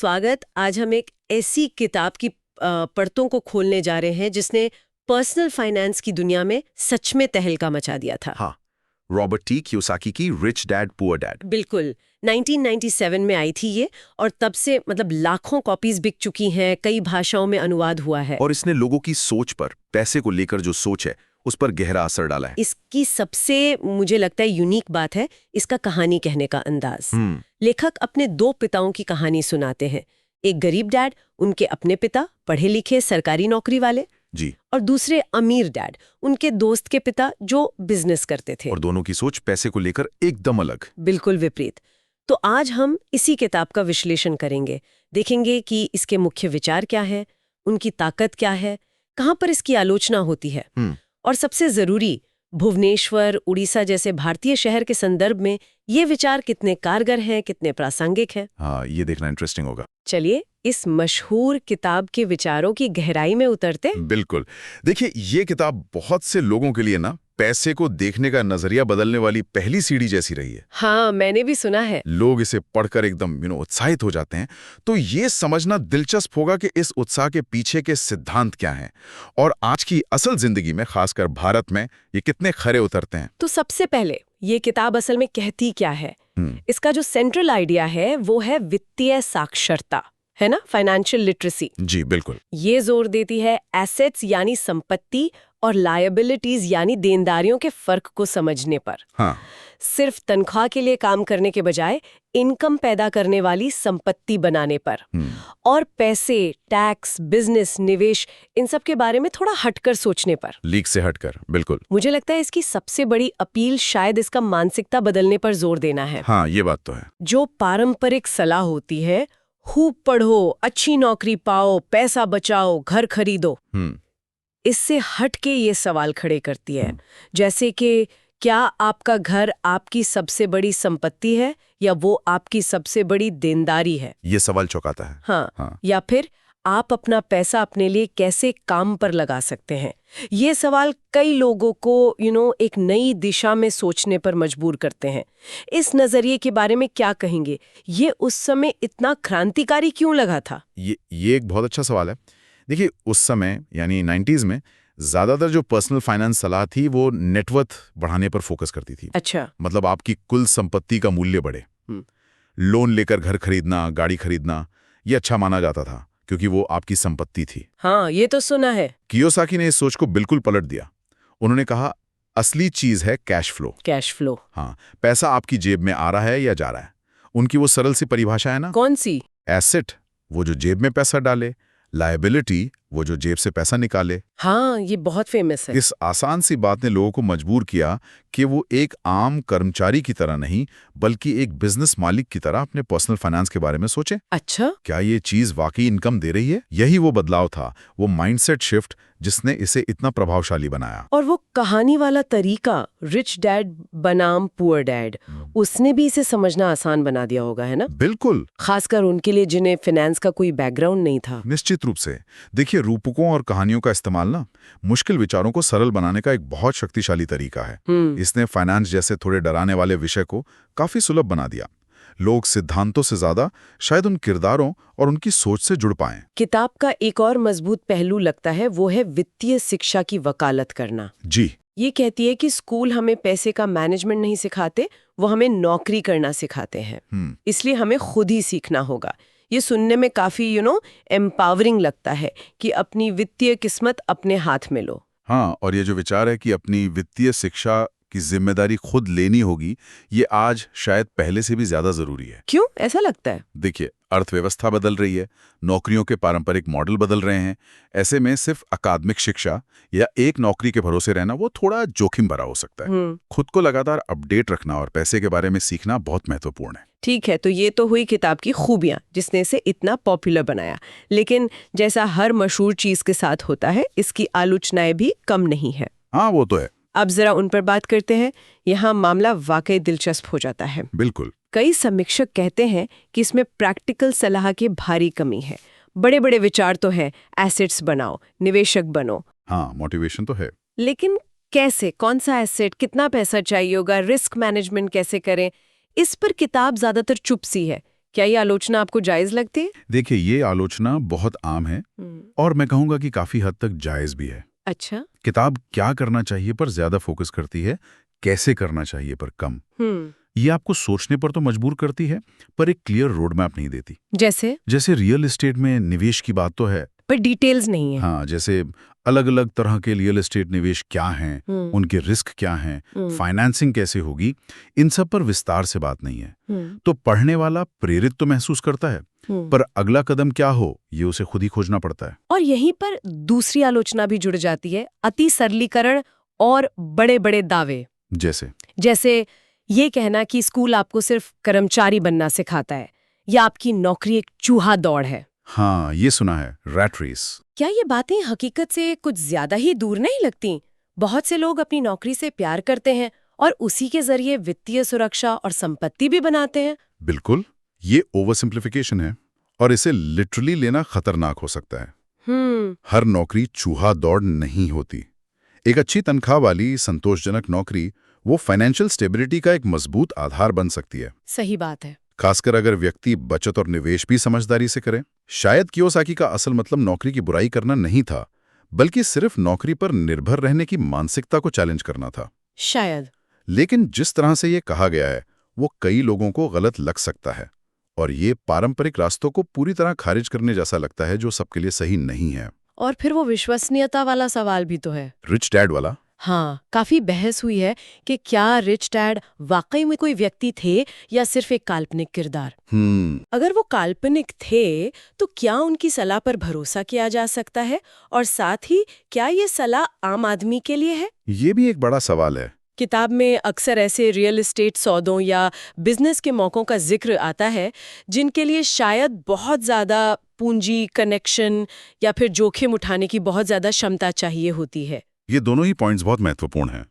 स्वागत। आज हम एक ऐसी किताब की परतों को खोलने जा रहे हैं जिसने पर्सनल फाइनेंस की दुनिया में सच में तहलका मचा दिया था। हाँ, रॉबर्ट टी कियोसाकी की रिच डैड पुअर डैड। बिल्कुल, 1997 में आई थी ये, और तब से लाखों कॉपीज बिक चुकी हैं, कई भाषाओं में अनुवाद हुआ है। और इसने लोगों की सोच पर, पैसे को लेकर जो सोच है उस पर गहरा असर डाला है। इसकी सबसे मुझे लगता है यूनिक बात है इसका कहानी कहने का अंदाज। लेखक अपने दो पिताओं की कहानी सुनाते हैं। एक गरीब डैड, उनके अपने पिता पढ़े लिखे सरकारी नौकरी वाले, जी। और दूसरे अमीर डैड, उनके दोस्त के पिता जो बिजनेस करते थे। और दोनों की सोच पैसे को लेकर एकदम अलग। बिल्कुल विपरीत। तो आज हम इसी किताब का विश्लेषण करेंगे, देखेंगे कि इसके मुख्य विचार क्या है, उनकी ताकत क्या है, कहाँ पर इसकी आलोचना होती है, और सबसे जरूरी, भुवनेश्वर, उड़ीसा जैसे भारतीय शहर के संदर्भ में ये विचार कितने कारगर हैं, कितने प्रासंगिक हैं। हाँ, ये देखना इंटरेस्टिंग होगा। चलिए इस मशहूर किताब के विचारों की गहराई में उतरते। बिल्कुल। देखिए, ये किताब बहुत से लोगों के लिए ना पैसे को देखने का नजरिया बदलने वाली पहली सीढ़ी जैसी रही है। हाँ, मैंने भी सुना है। लोग इसे पढ़कर एकदम उत्साहित हो जाते हैं। तो ये समझना दिलचस्प होगा कि इस उत्साह के पीछे के सिद्धांत क्या हैं और आज की असल जिंदगी में, खासकर भारत में, ये कितने खरे उतरते हैं। तो सबसे पहले ये किताब असल में कहती क्या है? इसका जो सेंट्रल आइडिया है वो है वित्तीय साक्षरता, है ना, फाइनेंशियल लिटरेसी। जी बिल्कुल। ये जोर देती है एसेट्स यानी संपत्ति और लायबिलिटीज यानी देनदारियों के फर्क को समझने पर। हाँ। सिर्फ तनख्वाह के लिए काम करने के बजाय इनकम पैदा करने वाली संपत्ति बनाने पर। और पैसे, टैक्स, बिजनेस, निवेश, इन सब के बारे में थोड़ा हटकर सोचने पर। लीक से हटकर, बिल्कुल। मुझे लगता है इसकी सबसे बड़ी अपील शायद इसका मानसिकता बदलने पर जोर देना है। हाँ, ये बात तो है। जो पारंपरिक सलाह होती है, खूब पढ़ो, अच्छी नौकरी पाओ, पैसा बचाओ, घर खरीदो, इससे हट के ये सवाल खड़े करती है, जैसे कि क्या आपका घर आपकी सबसे बड़ी संपत्ति है या वो आपकी सबसे बड़ी देनदारी है? ये सवाल चौंकाता है। हाँ। या फिर आप अपना पैसा अपने लिए कैसे काम पर लगा सकते हैं? ये सवाल कई लोगों को एक नई दिशा में सोचने पर मजबूर करते हैं। इस नजरिए के बारे में क्या कहेंगे? ये उस समय इतना क्रांतिकारी क्यों लगा था? ये एक बहुत अच्छा सवाल है। देखिए, उस समय यानी 90s में ज्यादातर जो पर्सनल फाइनेंस सलाह थी वो नेटवर्थ बढ़ाने पर फोकस करती थी। अच्छा। मतलब आपकी कुल संपत्ति का मूल्य बढ़े। लोन लेकर घर खरीदना, गाड़ी खरीदना, ये अच्छा माना जाता था क्योंकि वो आपकी संपत्ति थी। हाँ, ये तो सुना है। कियोसाकी ने इस सोच को बिल्कुल पलट दिया। उन्होंने कहा असली चीज है कैश फ्लो। Cash flow. हाँ, पैसा आपकी जेब में आ रहा है या जा रहा है। उनकी वो सरल सी परिभाषा है ना। कौन सी? एसेट, वो जो जेब में पैसा डाले। लायबिलिटी, वो जो जेब से पैसा निकाले। हाँ, ये बहुत फेमस है। इस आसान सी बात ने लोगों को मजबूर किया कि वो एक आम कर्मचारी की तरह नहीं बल्कि एक बिजनेस मालिक की तरह अपने पर्सनल फाइनेंस के बारे में सोचें। अच्छा। क्या ये चीज वाकई इनकम दे रही है? यही वो बदलाव था, वो माइंडसेट शिफ्ट जिसने इसे इतना प्रभावशाली बनाया। और वो कहानी वाला तरीका, रिच डैड बनाम पुअर डैड, उसने भी इसे समझना आसान बना दिया होगा, है ना? बिल्कुल। खासकर उनके लिए जिन्हें फाइनेंस का कोई बैकग्राउंड नहीं था। निश्चित रूप से। देखिए, रूपकों और कहानियों का इस्तेमाल ना मुश्किल विचारों को सरल बनाने का एक बहुत शक्तिशाली तरीका है। इसने फाइनेंस जैसे थोड़े डराने वाले विषय को काफी सुलभ बना दिया। लोग सिद्धांतों से ज्यादा शायद उन किरदारों और उनकी सोच से जुड़ पाएं। किताब का एक और मजबूत पहलू लगता है वो है वित्तीय शिक्षा की वकालत करना। जी। ये कहती है कि स्कूल हमें पैसे का मैनेजमेंट नहीं सिखाते, वो हमें नौकरी करना सिखाते हैं। इसलिए हमें खुद ही सीखना होगा। ये सुनने में काफी एम्पावरिंग लगता है कि अपनी वित्तीय किस्मत अपने हाथ में लो। हाँ, और ये जो विचार है कि अपनी वित्तीय शिक्षा की जिम्मेदारी खुद लेनी होगी, ये आज शायद पहले से भी ज्यादा जरूरी है। क्यों ऐसा लगता है? देखिए, अर्थव्यवस्था बदल रही है, नौकरियों के पारंपरिक मॉडल बदल रहे हैं। ऐसे में सिर्फ अकादमिक शिक्षा या एक नौकरी के भरोसे रहना वो थोड़ा जोखिम भरा हो सकता है। खुद को लगातार अपडेट रखना और पैसे के बारे में सीखना बहुत महत्वपूर्ण है। ठीक है, तो ये तो हुई किताब की खूबियां जिसने इसे इतना पॉपुलर बनाया। लेकिन जैसा हर मशहूर चीज के साथ होता है, इसकी आलोचनाएं भी कम नहीं है। हाँ, वो तो है। अब जरा उन पर बात करते हैं। यहाँ मामला वाकई दिलचस्प हो जाता है। बिल्कुल। कई समीक्षक कहते हैं कि इसमें प्रैक्टिकल सलाह की भारी कमी है। बड़े बड़े विचार तो हैं, एसेट्स बनाओ, निवेशक बनो। हाँ, मोटिवेशन तो है। लेकिन कैसे, कौन सा एसेट, कितना पैसा चाहिए होगा, रिस्क मैनेजमेंट कैसे करें, इस पर किताब ज्यादातर चुप सी है। क्या ये आलोचना आपको जायज लगती है? देखिए, ये आलोचना बहुत आम है और मैं कहूंगा कि काफी हद तक जायज भी है। अच्छा। किताब क्या करना चाहिए पर ज्यादा फोकस करती है, कैसे करना चाहिए पर कम। ये आपको सोचने पर तो मजबूर करती है, पर एक क्लियर रोड मैप नहीं देती। जैसे रियल एस्टेट में निवेश की बात तो है, पर डिटेल्स नहीं है। हाँ, जैसे अलग अलग तरह के रियल एस्टेट निवेश क्या हैं, उनके रिस्क क्या हैं, फाइनेंसिंग कैसे होगी, इन सब पर विस्तार से बात नहीं है। तो पढ़ने वाला प्रेरित तो महसूस करता है, पर अगला कदम क्या हो ये उसे खुद ही खोजना पड़ता है। और यहीं पर दूसरी आलोचना भी जुड़ जाती है, अति सरलीकरण और बड़े बड़े दावे। जैसे ये कहना कि स्कूल आपको सिर्फ कर्मचारी बनना सिखाता है या आपकी नौकरी एक चूहा दौड़ है। हाँ, ये सुना है, रैट रेस। क्या ये बातें हकीकत से कुछ ज्यादा ही दूर नहीं लगती? बहुत से लोग अपनी नौकरी से प्यार करते हैं और उसी के जरिए वित्तीय सुरक्षा और संपत्ति भी बनाते हैं। बिल्कुल, ये ओवर सिंप्लीफिकेशन है और इसे लिटरली लेना खतरनाक हो सकता है। हर नौकरी चूहा दौड़ नहीं होती। एक अच्छी तनख्वाह वाली संतोषजनक नौकरी वो फाइनेंशियल स्टेबिलिटी का एक मजबूत आधार बन सकती है। सही बात है। खासकर अगर व्यक्ति बचत और निवेश भी समझदारी से करे। शायद कियोसाकी का असल मतलब नौकरी की बुराई करना नहीं था, बल्कि सिर्फ नौकरी पर निर्भर रहने की मानसिकता को चैलेंज करना था शायद। लेकिन जिस तरह से ये कहा गया है वो कई लोगों को गलत लग सकता है और ये पारंपरिक रास्तों को पूरी तरह खारिज करने जैसा लगता है, जो सबके लिए सही नहीं है। और फिर वो विश्वसनीयता वाला सवाल भी तो है, रिच डैड वाला। हाँ, काफी बहस हुई है कि क्या रिच डैड वाकई में कोई व्यक्ति थे या सिर्फ एक काल्पनिक किरदार। अगर वो काल्पनिक थे तो क्या उनकी सलाह पर भरोसा किया जा सकता है, और साथ ही क्या ये सलाह आम आदमी के लिए है? ये भी एक बड़ा सवाल है। किताब में अक्सर ऐसे रियल एस्टेट सौदों या बिजनेस के मौकों का जिक्र आता है जिनके लिए शायद बहुत ज्यादा पूंजी, कनेक्शन या फिर जोखिम उठाने की बहुत ज्यादा क्षमता चाहिए होती है। ये दोनों ही पॉइंट्स बहुत महत्वपूर्ण हैं।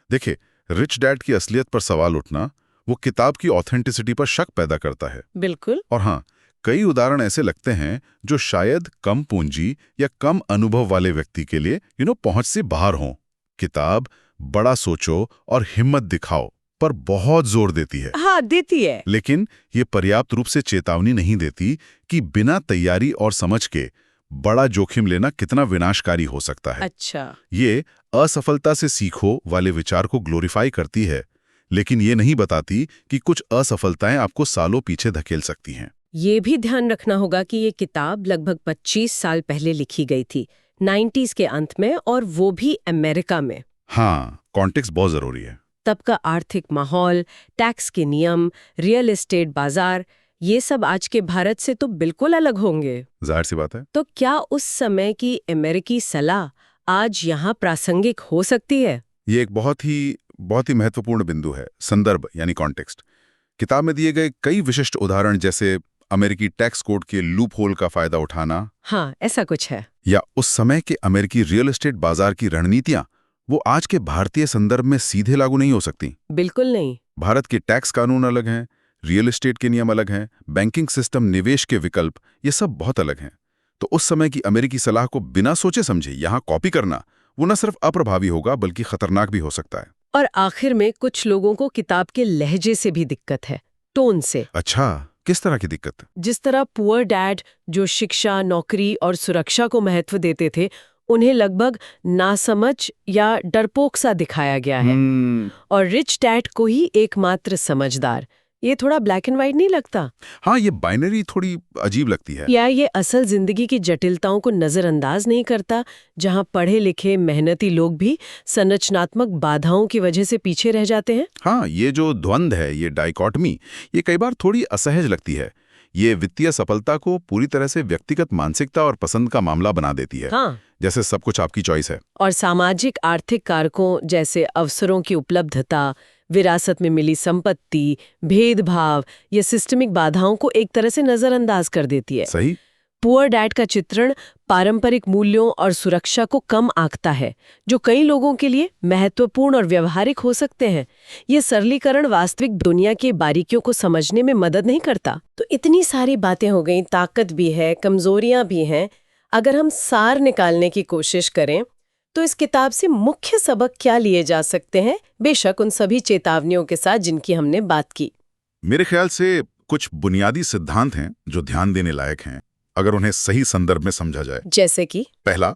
देखिए, रिच डैड की असलियत पर सवाल उठना वो किताब की ऑथेंटिसिटी पर शक पैदा करता है। बिल्कुल। और हाँ, कई उदाहरण ऐसे लगते हैं जो शायद कम पूंजी या कम अनुभव वाले व्यक्ति के लिए पहुंच से बाहर हों। किताब बड़ा सोचो और हिम्मत दिखाओ पर बहुत जोर देती है। हाँ, देती है। लेकिन ये पर्याप्त रूप से चेतावनी नहीं देती कि बिना तैयारी और समझ के बड़ा जोखिम लेना कितना विनाशकारी हो सकता है। अच्छा। ये असफलता से सीखो वाले विचार को ग्लोरीफाई करती है, लेकिन ये नहीं बताती कि कुछ असफलताएं आपको सालों पीछे धकेल सकती हैं। ये भी ध्यान रखना होगा कि ये किताब लगभग 25 साल पहले लिखी गई थी, 90s के अंत में, और वो भी अमेरिका में। हाँ, कॉन्टेक्स्ट बहुत जरूरी है। तब का आर्थिक माहौल, टैक्स के नियम, रियल एस्टेट बाजार, ये सब आज के भारत से तो बिल्कुल अलग होंगे। जाहिर सी बात है। तो क्या उस समय की अमेरिकी सलाह आज यहाँ प्रासंगिक हो सकती है? ये एक बहुत ही महत्वपूर्ण बिंदु है। संदर्भ यानी कॉन्टेक्स्ट। किताब में दिए गए कई विशिष्ट उदाहरण, जैसे अमेरिकी टैक्स कोड के लूप होल का फायदा उठाना, हाँ, ऐसा कुछ है, या उस समय के अमेरिकी रियल एस्टेट बाजार की रणनीतियां, वो आज के भारतीय संदर्भ में सीधे लागू नहीं हो सकती। बिल्कुल नहीं। भारत के टैक्स कानून अलग हैं, रियल एस्टेट के नियम अलग हैं, बैंकिंग सिस्टम, निवेश के विकल्प, ये सब बहुत अलग हैं। तो उस समय की अमेरिकी सलाह को बिना सोचे समझे यहाँ कॉपी करना वो न सिर्फ अप्रभावी होगा बल्कि खतरनाक भी हो सकता है। और आखिर में कुछ लोगों को किताब के लहजे से भी दिक्कत है, टोन से। अच्छा, किस तरह की दिक्कत? जिस तरह पुअर डैड, जो शिक्षा, नौकरी और सुरक्षा को महत्व देते थे, उन्हें लगभग नासमझ या डरपोक सा दिखाया गया है, और रिच डैड को ही एकमात्र समझदार। ये थोड़ा ब्लैक एंड व्हाइट नहीं लगता? हाँ, ये बाइनरी थोड़ी अजीब लगती है। या ये असल जिंदगी की जटिलताओं को नजरअंदाज नहीं करता, जहां पढ़े लिखे मेहनती लोग भी संरचनात्मक बाधाओं की वजह से पीछे रह जाते हैं? हाँ, ये जो द्वंद्व है, ये डाइकॉटमी, ये कई बार थोड़ी असहज लगती है। ये वित्तीय सफलता को पूरी तरह से व्यक्तिगत मानसिकता और पसंद का मामला बना देती है। हाँ। जैसे सब कुछ आपकी चॉइस है। और सामाजिक आर्थिक कारकों जैसे अवसरों की उपलब्धता, विरासत में मिली संपत्ति, भेदभाव, ये सिस्टमिक बाधाओं को एक तरह से नजरअंदाज कर देती है। सही। पुअर डैड का चित्रण पारंपरिक मूल्यों और सुरक्षा को कम आंकता है, जो कई लोगों के लिए महत्वपूर्ण और व्यवहारिक हो सकते हैं। ये सरलीकरण वास्तविक दुनिया की बारीकियों को समझने में मदद नहीं करता। तो इतनी सारी बातें हो गई, ताकत भी है, कमजोरियां भी हैं। अगर हम सार निकालने की कोशिश करें तो इस किताब से मुख्य सबक क्या लिए जा सकते हैं, बेशक उन सभी चेतावनियों के साथ जिनकी हमने बात की? मेरे ख्याल से कुछ बुनियादी सिद्धांत हैं जो ध्यान देने लायक हैं अगर उन्हें सही संदर्भ में समझा जाए। जैसे कि पहला,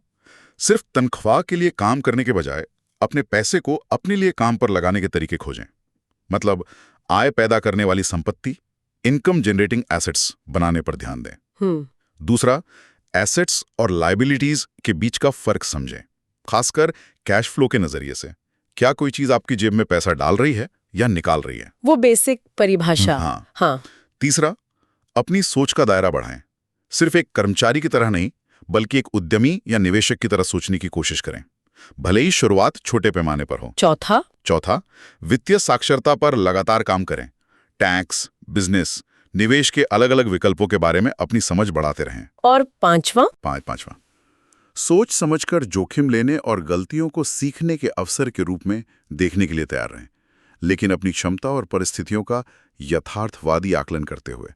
सिर्फ तनख्वाह के लिए काम करने के बजाय अपने पैसे को अपने लिए काम पर लगाने के तरीके खोजें। मतलब आय पैदा करने वाली संपत्ति, इनकम जनरेटिंग एसेट्स बनाने पर ध्यान दें। दूसरा, एसेट्स और लायबिलिटीज के बीच का फर्क समझें, खासकर कैश फ्लो के नजरिए से। क्या कोई चीज आपकी जेब में पैसा डाल रही है या निकाल रही है? वो बेसिक परिभाषा। हाँ। तीसरा, अपनी सोच का दायरा बढ़ाएं। सिर्फ एक कर्मचारी की तरह नहीं, बल्कि एक उद्यमी या निवेशक की तरह सोचने की कोशिश करें, भले ही शुरुआत छोटे पैमाने पर हो। चौथा, वित्तीय साक्षरता पर लगातार काम करें। टैक्स, बिजनेस, निवेश के अलग अलग विकल्पों के बारे में अपनी समझ बढ़ाते रहें। और पांचवा, सोच समझकर जोखिम लेने और गलतियों को सीखने के अवसर के रूप में देखने के लिए तैयार रहें, लेकिन अपनी क्षमता और परिस्थितियों का यथार्थवादी आकलन करते हुए,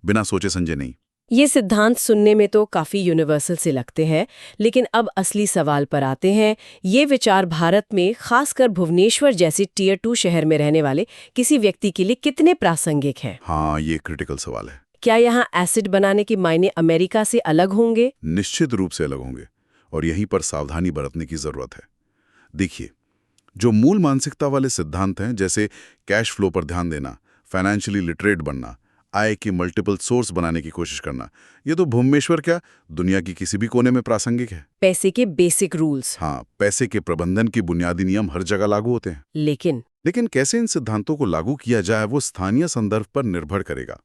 बिना सोचे समझे नहीं। ये सिद्धांत सुनने में तो काफी यूनिवर्सल से लगते हैं, लेकिन अब असली सवाल पर आते हैं। ये विचार भारत में, खासकर भुवनेश्वर जैसे टियर 2 शहर में रहने वाले किसी व्यक्ति के लिए कितने प्रासंगिक हैं? हाँ, ये क्रिटिकल सवाल है। क्या यहाँ एसिड बनाने के मायने अमेरिका से अलग होंगे? निश्चित रूप से अलग होंगे, और यहीं पर सावधानी बरतने की जरूरत है। देखिए, जो मूल मानसिकता वाले सिद्धांत हैं, जैसे कैश फ्लो पर ध्यान देना, फाइनेंशियली लिटरेट बनना, आय की मल्टीपल सोर्स बनाने की कोशिश करना, ये तो भुवनेश्वर क्या, दुनिया की किसी भी कोने में प्रासंगिक है। पैसे के बेसिक रूल्स। हाँ, पैसे के प्रबंधन के बुनियादी नियम हर जगह लागू होते हैं। लेकिन कैसे इन सिद्धांतों को लागू किया जाए, वो स्थानीय संदर्भ पर निर्भर करेगा।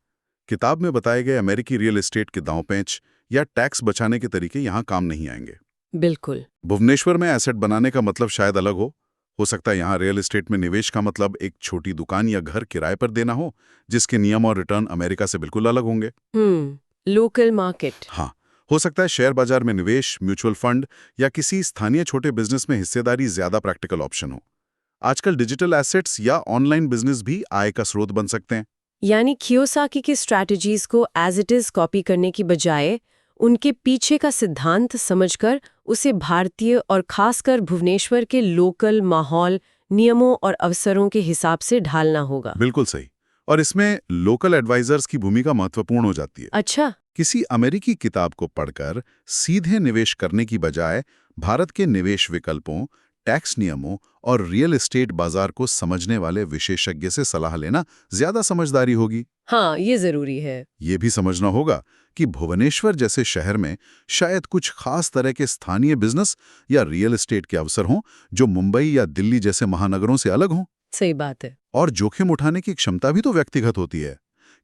किताब में बताए गए अमेरिकी रियल एस्टेट के दांव-पेंच या टैक्स बचाने के तरीके यहाँ काम नहीं आएंगे। बिल्कुल। भुवनेश्वर में एसेट बनाने का मतलब शायद अलग हो सकता है यहाँ रियल एस्टेट में निवेश का मतलब एक छोटी दुकान या घर किराए पर देना हो, जिसके नियम और रिटर्न अमेरिका से बिल्कुल अलग होंगे। Local market. हाँ, हो सकता है शेयर बाजार में निवेश, म्यूचुअल फंड या किसी स्थानीय छोटे बिजनेस में हिस्सेदारी ज्यादा प्रैक्टिकल ऑप्शन हो। आजकल डिजिटल एसेट्स या ऑनलाइन बिजनेस भी आय का स्रोत बन सकते हैं। यानी कियोसाकी की स्ट्रैटेजीज को एज इट इज कॉपी करने की बजाय उनके पीछे का सिद्धांत समझकर उसे भारतीय और खासकर भुवनेश्वर के लोकल माहौल, नियमों और अवसरों के हिसाब से ढालना होगा। बिल्कुल सही। और इसमें लोकल एडवाइजर्स की भूमिका महत्वपूर्ण हो जाती है। अच्छा। किसी अमेरिकी किताब को पढ़कर सीधे निवेश करने की बजाय भारत के निवेश विकल्पों, टैक्स नियमों और रियल एस्टेट बाजार को समझने वाले विशेषज्ञ से सलाह लेना ज्यादा समझदारी होगी। हाँ, ये जरूरी है। ये भी समझना होगा कि भुवनेश्वर जैसे शहर में शायद कुछ खास तरह के स्थानीय बिजनेस या रियल एस्टेट के अवसर हों जो मुंबई या दिल्ली जैसे महानगरों से अलग हों। सही बात है। और जोखिम उठाने की क्षमता भी तो व्यक्तिगत होती है।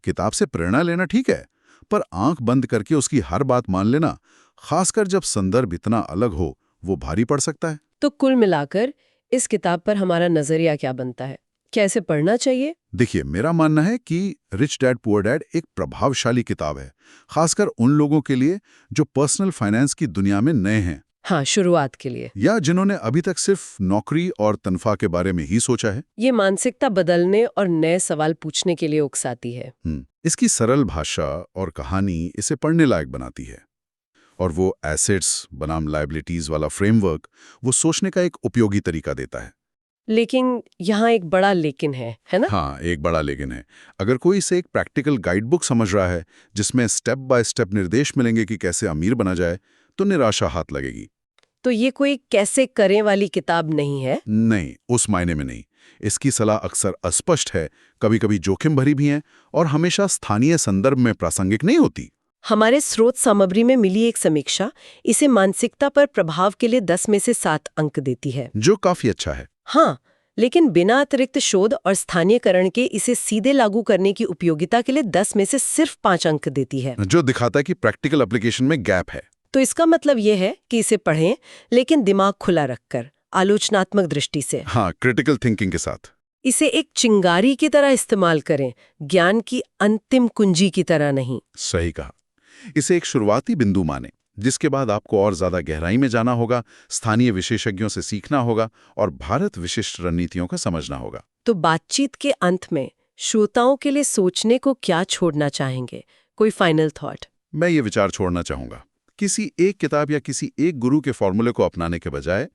किताब से प्रेरणा लेना ठीक है, पर आंख बंद करके उसकी हर बात मान लेना, खासकर जब संदर्भ इतना अलग हो, वो भारी पड़ सकता है। तो कुल मिलाकर इस किताब पर हमारा नजरिया क्या बनता है? कैसे पढ़ना चाहिए? देखिए, मेरा मानना है कि रिच डैड पुअर डैड एक प्रभावशाली किताब है, खासकर उन लोगों के लिए जो पर्सनल फाइनेंस की दुनिया में नए हैं। हाँ, शुरुआत के लिए, या जिन्होंने अभी तक सिर्फ नौकरी और तनख्वाह के बारे में ही सोचा है। ये मानसिकता बदलने और नए सवाल पूछने के लिए उकसाती है। इसकी सरल भाषा और कहानी इसे पढ़ने लायक बनाती है, और वो एसेट्स बनाम लायबिलिटीज वाला फ्रेमवर्क वो सोचने का एक उपयोगी तरीका देता है। लेकिन यहाँ एक बड़ा लेकिन है ना? हाँ, एक बड़ा लेकिन है। अगर कोई इसे एक प्रैक्टिकल गाइडबुक समझ रहा है जिसमें स्टेप बाय स्टेप निर्देश मिलेंगे कि कैसे अमीर बना जाए, तो निराशा हाथ लगेगी। तो ये कोई कैसे करें वाली किताब नहीं है? नहीं, उस मायने में नहीं। इसकी सलाह अक्सर अस्पष्ट है, कभी कभी जोखिम भरी भी है, और हमेशा स्थानीय संदर्भ में प्रासंगिक नहीं होती। हमारे स्रोत सामग्री में मिली एक समीक्षा इसे मानसिकता पर प्रभाव के लिए 10 में से 7 अंक देती है, जो काफी अच्छा है। हाँ, लेकिन बिना अतिरिक्त शोध और स्थानीयकरण के इसे सीधे लागू करने की उपयोगिता के लिए 10 में से सिर्फ 5 अंक देती है, जो दिखाता है कि प्रैक्टिकल एप्लीकेशन में गैप है। तो इसका मतलब ये है कि इसे पढ़ें, लेकिन दिमाग खुला रखकर, आलोचनात्मक दृष्टि से। हाँ, क्रिटिकल थिंकिंग के साथ। इसे एक चिंगारी की तरह इस्तेमाल करें, ज्ञान की अंतिम कुंजी की तरह नहीं। सही कहा। इसे एक शुरुआती बिंदु माने, जिसके बाद आपको और ज्यादा गहराई में जाना होगा, स्थानीय विशेषज्ञों से सीखना होगा और भारत विशिष्ट रणनीतियों का समझना होगा। तो बातचीत के अंत में श्रोताओं के लिए सोचने को क्या छोड़ना चाहेंगे? कोई फाइनल थॉट? मैं ये विचार छोड़ना चाहूंगा, किसी एक किताब या किसी एक गुरु के फॉर्मूले को अपनाने के बजाय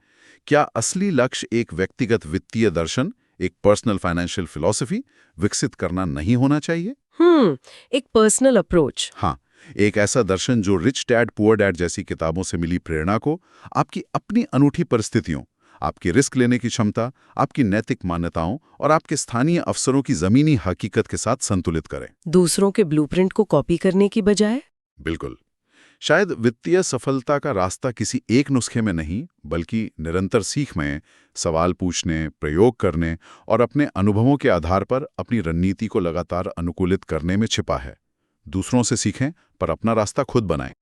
क्या असली लक्ष्य एक व्यक्तिगत वित्तीय दर्शन, एक पर्सनल फाइनेंशियल फिलॉसफी विकसित करना नहीं होना चाहिए? एक पर्सनल अप्रोच। हाँ, एक ऐसा दर्शन जो रिच डैड पुअर डैड जैसी किताबों से मिली प्रेरणा को आपकी अपनी अनूठी परिस्थितियों, आपकी रिस्क लेने की क्षमता, आपकी नैतिक मान्यताओं और आपके स्थानीय अवसरों की जमीनी हकीकत के साथ संतुलित करे। दूसरों के ब्लूप्रिंट को कॉपी करने की बजाय। बिल्कुल। शायद वित्तीय सफलता का रास्ता किसी एक नुस्खे में नहीं, बल्कि निरंतर सीख में, सवाल पूछने, प्रयोग करने और अपने अनुभवों के आधार पर अपनी रणनीति को लगातार अनुकूलित करने में छिपा है। दूसरों से सीखें, पर अपना रास्ता खुद बनाएं।